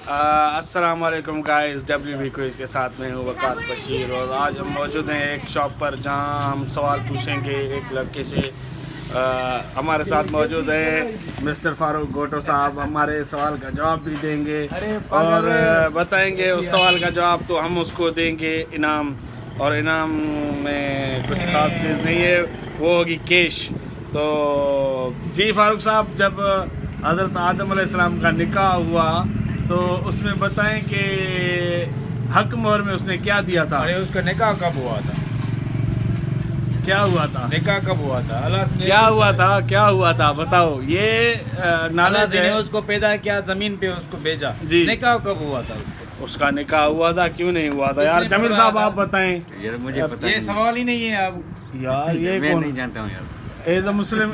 السلام علیکم guys, WB quiz کے ساتھ میں ہوں وقاص بشیر، اور آج ہم موجود ہیں ایک شاپ پر جہاں ہم سوال پوچھیں گے ایک لڑکے سے۔ ہمارے ساتھ موجود ہیں مسٹر فاروق گوٹو صاحب، ہمارے سوال کا جواب بھی دیں گے اور بتائیں گے اس سوال کا جواب، تو ہم اس کو دیں گے انعام، اور انعام میں کچھ خاص چیز نہیں ہے، وہ ہوگی کیش۔ تو جی فاروق صاحب، جب حضرت آدم علیہ السلام کا نکاح ہوا تو اس میں بتائیں کہ حق مہر میں اس نے کیا دیا تھا؟ ارے اس کا نکاح کب ہوا تھا؟ کیا ہوا تھا؟ نکاح کب ہوا تھا؟ اللہ کیا ہوا تھا بتاؤ۔ یہ نالج نے ہے، اس کو پیدا کیا، زمین پہ اس کو بھیجا۔ جی۔ نکاح کب ہوا تھا؟ اس کا نکاح ہوا تھا، کیوں نہیں ہوا تھا یار؟ جمیل صاحب آپ بتائیں مجھے پتا یہ سوال ہی نہیں ہے اب یار، یہ میں کون؟ نہیں جانتا ہوں یار۔ ایز اے مسلم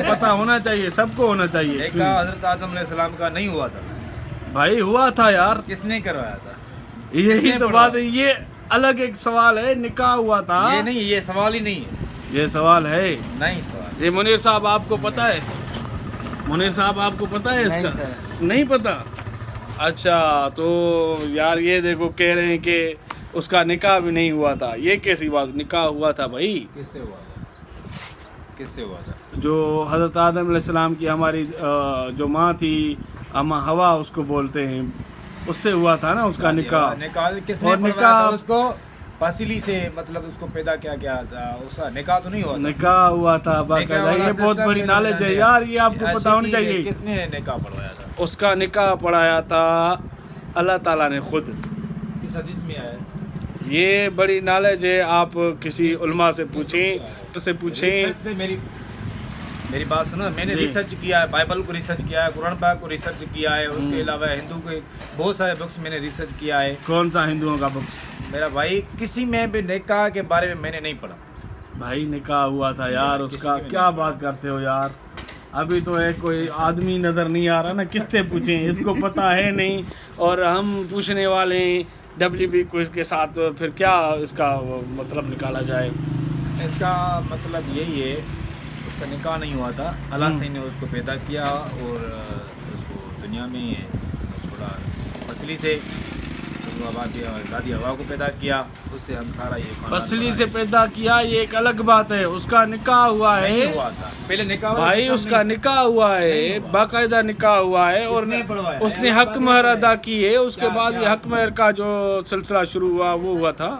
پتہ ہونا چاہیے، سب کو ہونا چاہیے۔ نکاح حضرت آدم علیہ السلام کا نہیں ہوا تھا۔ بھائی ہوا تھا یار، کس نے کروایا تھا؟ یہی تو بات ہے، یہ الگ ایک سوال ہے۔ نکاح ہوا تھا، یہ نہیں، یہ سوال ہی نہیں ہے۔ یہ سوال ہے نہیں سوال۔ یہ منیر صاحب آپ کو پتہ ہے؟ منیر صاحب آپ کو پتہ ہے اس کا؟ نہیں پتہ؟ اچھا، تو یار یہ دیکھو کہہ رہے ہیں کہ اس کا نکاح بھی نہیں ہوا تھا، یہ کیسی بات؟ نکاح ہوا تھا بھائی۔ کس سے ہوا تھا؟ کس سے ہوا تھا؟ جو حضرت آدم علیہ السلام کی ہماری جو ماں تھی، اما ہوا اس کو بولتے ہیں، اس سے ہوا تھا نا اس کا نکاح۔ نکاح کس نے پڑھوایا تھا اس کو؟ پسلی سے، مطلب اس کو پیدا کیا گیا تھا، اس کا نکاح تو نہیں ہوا تھا۔ نکاح ہوا تھا باقاعدہ، یہ بہت بڑی نالج ہے یار، یہ آپ کو پتہ ہونی چاہیے۔ کس نے نکاح پڑھوایا تھا؟ اس کا نکاح پڑھایا تھا اللہ تعالیٰ نے خود۔ کس حدیث میں آیا ہے؟ یہ بڑی نالج ہے، آپ کسی علماء سے پوچھیں، ریسرچ نے میری بات سنو، میں نے ریسرچ کیا ہے، بائبل کو ریسرچ کیا ہے، قرآن پاک کو ریسرچ کیا ہے، اس کے علاوہ ہندو کے بہت سارے بکس میں نے ریسرچ کیا ہے۔ کون سا ہندوؤں کا بکس؟ میرا بھائی کسی میں بھی نکاح کے بارے میں نے نہیں پڑھا۔ بھائی نکاح ہوا تھا یار اس کا، کیا بات کرتے ہو یار؟ ابھی تو ایک کوئی آدمی نظر نہیں آ رہا نا، کس سے پوچھیں؟ اس کو پتہ ہے نہیں، اور ہم پوچھنے والے ہیں WB کوئز کے ساتھ، پھر کیا اس کا مطلب نکالا جائے؟ اس کا مطلب یہی ہے، اس کا نکاح نہیں ہوا تھا، اللہ سے نے اس کو پیدا کیا اور اس کو دنیا میں چھوڑا پسلی سے، دادی ہوا کو پیدا کیا، اس سے ہم سارا یہ خاندان پسلی سے پیدا کیا، یہ ایک الگ بات ہے۔ اس کا نکاح ہوا ہے، نہیں ہوا تھا پہلے نکاح بھائی اس کا نکاح ہوا ہے، باقاعدہ نکاح ہوا ہے، اور اس نے حق مہر ادا کی ہے، اس کے بعد یہ حق مہر کا جو سلسلہ شروع ہوا وہ ہوا تھا۔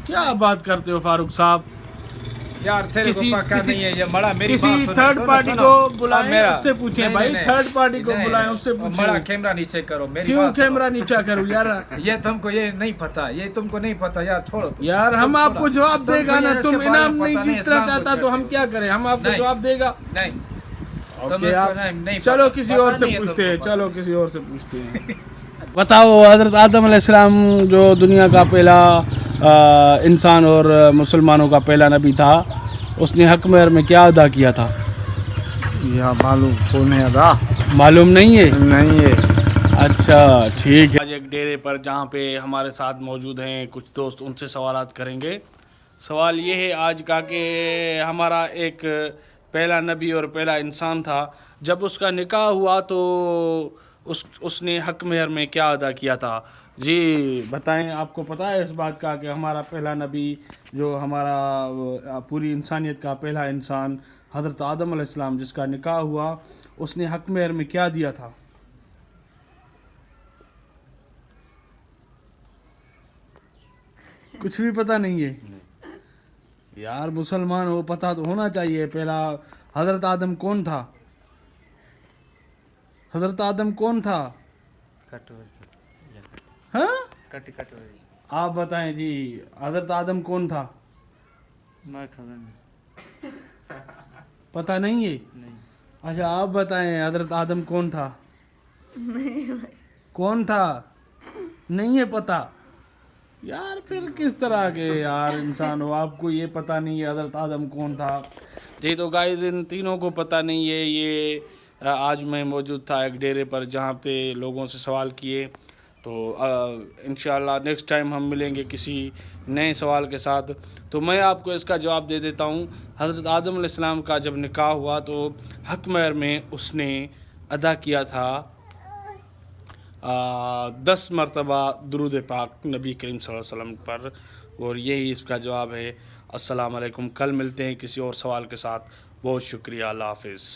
کیا بات کرتے ہو فاروق صاحب؟ یار تیرے کو پکا نہیں ہے یہ بڑا، میری کسی بات سنو، تھرڈ سنو، پارٹی سنو۔ کو بلائیں، میرا اس سے پوچھیں بھائی، تھرڈ پارٹی کو بلائیں، اس سے بڑا پوچھیں۔ کیمرہ نیچے کرو، میری کیوں بات سنو۔ کیمرہ نیچا کروں یار؟ یہ تم کو یہ نہیں پتا، یہ تم کو نہیں پتا یار، چھوڑو تم۔ یار ہم آپ کو جواب دے گا نا، تم انعام نہیں جیتنا چاہتا تو ہم کیا کریں؟ ہم آپ کو جواب دے گا نہیں، چلو کسی اور سے پوچھتے ہیں، چلو کسی اور سے پوچھتے ہیں۔ بتاؤ، حضرت آدم علیہ السلام جو دنیا کا پہلا انسان اور مسلمانوں کا پہلا نبی تھا، اس نے حق مہر میں کیا ادا کیا تھا؟ یا معلوم کون ہے ادا؟ معلوم نہیں ہے؟ نہیں ہے۔ اچھا ٹھیک ہے۔ آج ایک ڈیرے پر جہاں پہ ہمارے ساتھ موجود ہیں کچھ دوست، ان سے سوالات کریں گے۔ سوال یہ ہے آج کا کہ ہمارا ایک پہلا نبی اور پہلا انسان تھا، جب اس کا نکاح ہوا تو اس نے حق مہر میں کیا ادا کیا تھا؟ جی بتائیں، آپ کو پتہ ہے اس بات کا کہ ہمارا پہلا نبی، جو ہمارا پوری انسانیت کا پہلا انسان حضرت آدم علیہ السلام، جس کا نکاح ہوا، اس نے حق مہر میں کیا دیا تھا؟ کچھ بھی پتہ نہیں ہے یار؟ مسلمان ہو، پتہ تو ہونا چاہیے۔ پہلا حضرت آدم کون تھا؟ حضرت آدم کون تھا؟ ہاں آپ بتائیں جی، حضرت آدم کون تھا؟ پتہ نہیں ہے؟ اچھا آپ بتائیں، حضرت آدم کون تھا؟ کون تھا؟ نہیں ہے پتہ یار؟ پھر کس طرح کے یار انسان ہو، آپ کو یہ پتہ نہیں ہے حضرت آدم کون تھا؟ جی تو گائز، ان تینوں کو پتہ نہیں ہے۔ یہ آج میں موجود تھا ایک ڈیرے پر جہاں پہ لوگوں سے سوال کیے، تو انشاءاللہ نیکسٹ ٹائم ہم ملیں گے کسی نئے سوال کے ساتھ۔ تو میں آپ کو اس کا جواب دے دیتا ہوں۔ حضرت آدم علیہ السلام کا جب نکاح ہوا تو حق مہر میں اس نے ادا کیا تھا 10 مرتبہ درود پاک نبی کریم صلی اللہ علیہ وسلم پر، اور یہی اس کا جواب ہے۔ السلام علیکم، کل ملتے ہیں کسی اور سوال کے ساتھ، بہت شکریہ، اللہ حافظ۔